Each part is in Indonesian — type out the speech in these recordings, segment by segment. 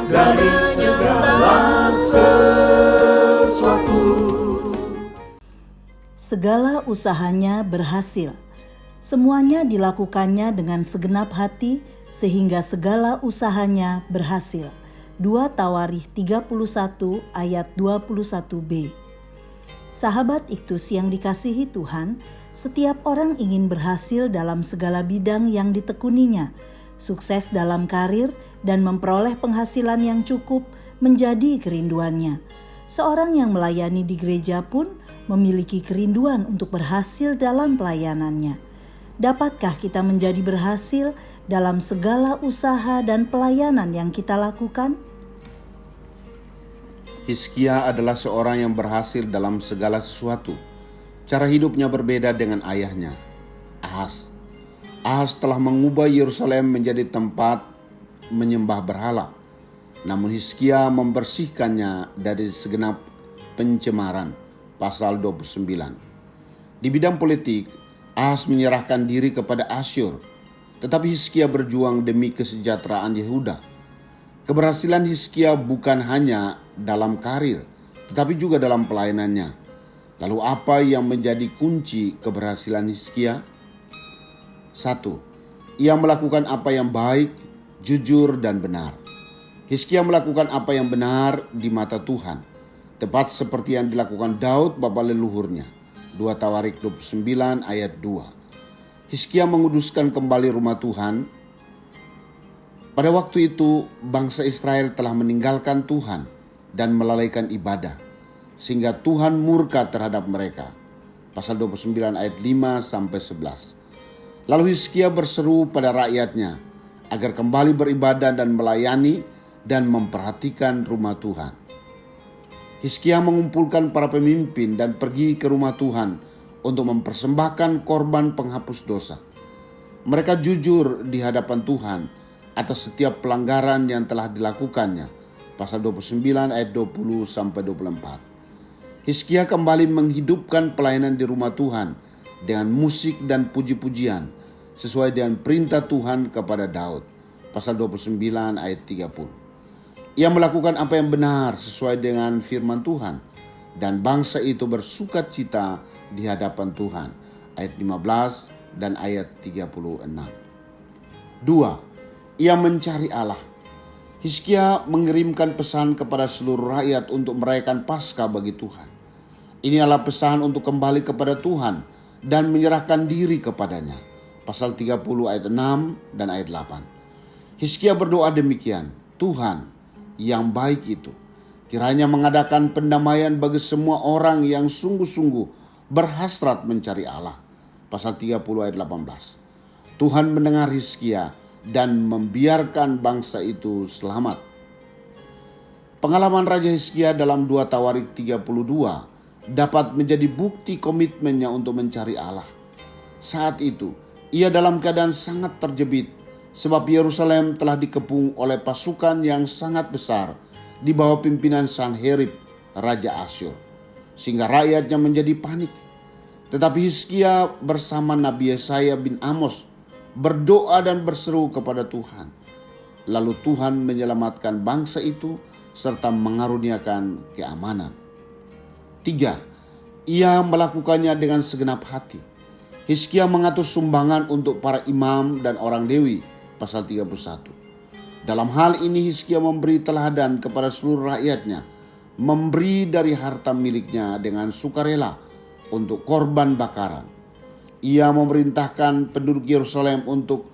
dari segala sesuatu. Segala usahanya berhasil. Semuanya dilakukannya dengan segenap hati sehingga segala usahanya berhasil. 2 Tawarikh 31 ayat 21b. Sahabat Iktus yang dikasihi Tuhan, setiap orang ingin berhasil dalam segala bidang yang ditekuninya, sukses dalam karir dan memperoleh penghasilan yang cukup menjadi kerinduannya. Seorang yang melayani di gereja pun memiliki kerinduan untuk berhasil dalam pelayanannya. Dapatkah kita menjadi berhasil dalam segala usaha dan pelayanan yang kita lakukan? Hizkia adalah seorang yang berhasil dalam segala sesuatu. Cara hidupnya berbeda dengan ayahnya, Ahaz. Ahaz telah mengubah Yerusalem menjadi tempat menyembah berhala. Namun Hizkia membersihkannya dari segenap pencemaran. Pasal 29. Di bidang politik, Ahaz menyerahkan diri kepada Asyur, tetapi Hizkia berjuang demi kesejahteraan Yehuda. Keberhasilan Hizkia bukan hanya dalam karir, tetapi juga dalam pelayanannya. Lalu apa yang menjadi kunci keberhasilan Hizkia? 1. Ia melakukan apa yang baik, jujur, dan benar. Hizkia melakukan apa yang benar di mata Tuhan, tepat seperti yang dilakukan Daud bapa leluhurnya. 2 Tawarikh 29 ayat 2. Hizkia menguduskan kembali rumah Tuhan. Pada waktu itu bangsa Israel telah meninggalkan Tuhan dan melalaikan ibadah, sehingga Tuhan murka terhadap mereka. Pasal 29 ayat 5-11. Lalu Hizkia berseru pada rakyatnya agar kembali beribadah dan melayani dan memperhatikan rumah Tuhan. Hizkia mengumpulkan para pemimpin dan pergi ke rumah Tuhan untuk mempersembahkan korban penghapus dosa. Mereka jujur di hadapan Tuhan atas setiap pelanggaran yang telah dilakukannya. Pasal 29 ayat 20-24. Hizkia kembali menghidupkan pelayanan di rumah Tuhan dengan musik dan puji-pujian sesuai dengan perintah Tuhan kepada Daud. Pasal 29 ayat 30. Ia melakukan apa yang benar sesuai dengan firman Tuhan, dan bangsa itu bersukacita di hadapan Tuhan. Ayat 15 dan ayat 36. 2. Ia mencari Allah. Hizkia mengirimkan pesan kepada seluruh rakyat untuk merayakan Paskah bagi Tuhan. Ini adalah pesan untuk kembali kepada Tuhan dan menyerahkan diri kepadanya. Pasal 30 ayat 6 dan ayat 8. Hizkia berdoa demikian, Tuhan yang baik itu kiranya mengadakan pendamaian bagi semua orang yang sungguh-sungguh berhasrat mencari Allah. Pasal 30 ayat 18. Tuhan mendengar Hizkia dan membiarkan bangsa itu selamat. Pengalaman Raja Hizkia dalam 2 Tawarikh 32 dapat menjadi bukti komitmennya untuk mencari Allah. Saat itu, ia dalam keadaan sangat terjepit sebab Yerusalem telah dikepung oleh pasukan yang sangat besar di bawah pimpinan Sanherib, Raja Asyur, sehingga rakyatnya menjadi panik. Tetapi Hizkia bersama Nabi Yesaya bin Amos berdoa dan berseru kepada Tuhan. Lalu Tuhan menyelamatkan bangsa itu serta mengaruniakan keamanan. 3. Ia melakukannya dengan segenap hati. Hizkia mengatur sumbangan untuk para imam dan orang Lewi. Pasal 31. Dalam hal ini Hizkia memberi teladan kepada seluruh rakyatnya, memberi dari harta miliknya dengan sukarela untuk korban bakaran. Ia memerintahkan penduduk Yerusalem untuk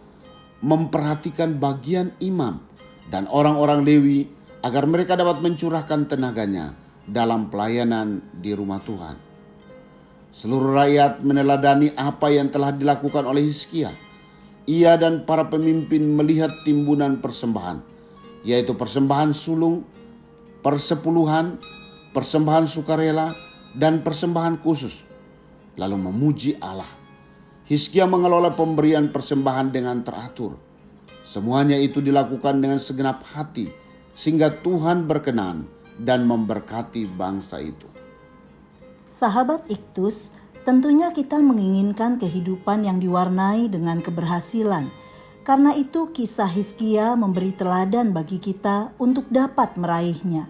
memperhatikan bagian imam dan orang-orang Lewi agar mereka dapat mencurahkan tenaganya dalam pelayanan di rumah Tuhan. Seluruh rakyat meneladani apa yang telah dilakukan oleh Hizkia. Ia dan para pemimpin melihat timbunan persembahan, yaitu persembahan sulung, persepuluhan, persembahan sukarela, dan persembahan khusus, lalu memuji Allah. Hizkia mengelola pemberian persembahan dengan teratur. Semuanya itu dilakukan dengan segenap hati, sehingga Tuhan berkenan dan memberkati bangsa itu. Sahabat Iktus, tentunya kita menginginkan kehidupan yang diwarnai dengan keberhasilan, Karena itu kisah Hizkia memberi teladan bagi kita untuk dapat meraihnya.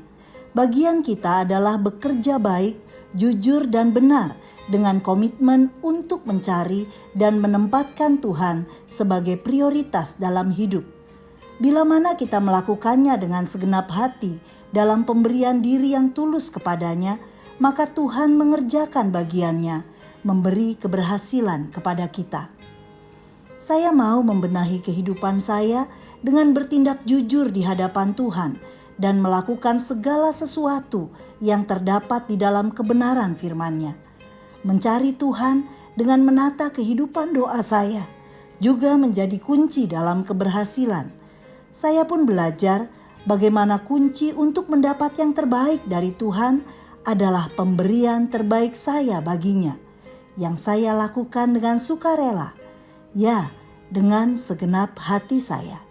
Bagian kita adalah bekerja baik, jujur dan benar dengan komitmen untuk mencari dan menempatkan Tuhan sebagai prioritas dalam hidup. Bila mana kita melakukannya dengan segenap hati dalam pemberian diri yang tulus kepadanya, maka Tuhan mengerjakan bagiannya, memberi keberhasilan kepada kita. Saya mau membenahi kehidupan saya dengan bertindak jujur di hadapan Tuhan dan melakukan segala sesuatu yang terdapat di dalam kebenaran firman-Nya. Mencari Tuhan dengan menata kehidupan doa saya juga menjadi kunci dalam keberhasilan. Saya pun belajar bagaimana kunci untuk mendapat yang terbaik dari Tuhan adalah pemberian terbaik saya baginya, yang saya lakukan dengan sukarela. Ya, dengan segenap hati saya.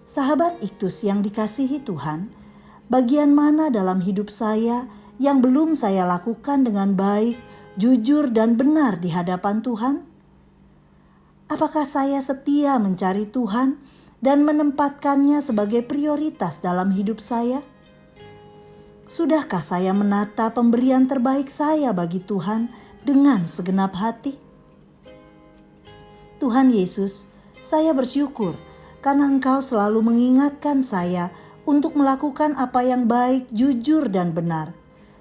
Sahabat Iktus yang dikasihi Tuhan, bagian mana dalam hidup saya yang belum saya lakukan dengan baik, jujur dan benar di hadapan Tuhan? Apakah saya setia mencari Tuhan dan menempatkannya sebagai prioritas dalam hidup saya? Sudahkah saya menata pemberian terbaik saya bagi Tuhan dengan segenap hati? Tuhan Yesus, saya bersyukur karena Engkau selalu mengingatkan saya untuk melakukan apa yang baik, jujur dan benar.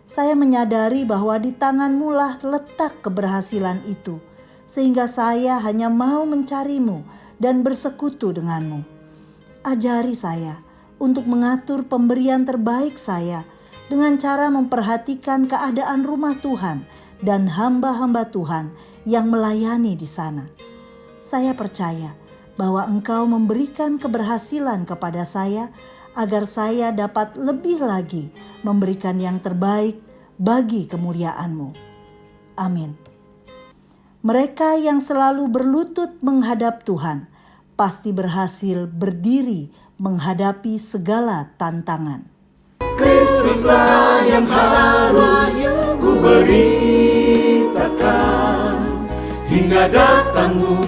Saya menyadari bahwa di tangan-Mu lah letak keberhasilan itu, sehingga saya hanya mau mencari-Mu dan bersekutu dengan-Mu. Ajari saya untuk mengatur pemberian terbaik saya dengan cara memperhatikan keadaan rumah Tuhan dan hamba-hamba Tuhan yang melayani di sana. Saya percaya bahwa Engkau memberikan keberhasilan kepada saya agar saya dapat lebih lagi memberikan yang terbaik bagi kemuliaan-Mu. Amin. Mereka yang selalu berlutut menghadap Tuhan pasti berhasil berdiri menghadapi segala tantangan. Kristuslah yang harus ku beritakan hingga datangmu